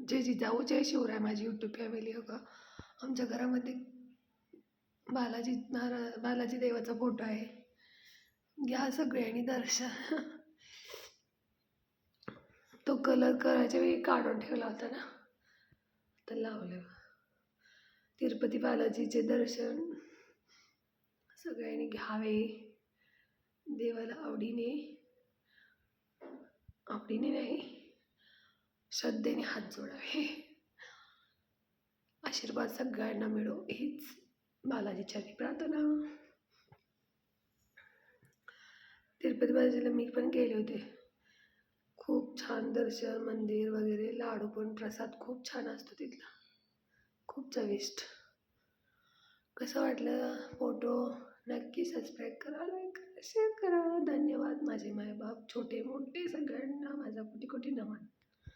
जय जिजाऊ जय शिवराय माझी YouTube family. हो का, आमच्या घरामध्ये बालाजी देवाचा फोटो आहे. घ्या सगळ्यांनी दर्शन. तो कलर करायच्या वेळी काढून ठेवला होता ना, तर लावलं. तिरुपती बालाजीचे दर्शन सगळ्यांनी घ्यावे. देवाला आवडीने नाही, श्रद्धेने हात जोडावे. आशीर्वाद सगळ्यांना मिळो हीच बालाजीच्या प्रार्थना. तिरुपती बालाजीला मी पण गेले होते. खूप छान दर्शन, मंदिर वगैरे, लाडू पण प्रसाद खूप छान असतो तिथला, खूप चविष्ट. कसं वाटलं फोटो? नक्की सबस्क्राईब करा, लाईक करा, शेअर करा. धन्यवाद माझे मायबाप, छोटे मोठे सगळ्यांना माझा कोटी कोटी नमन.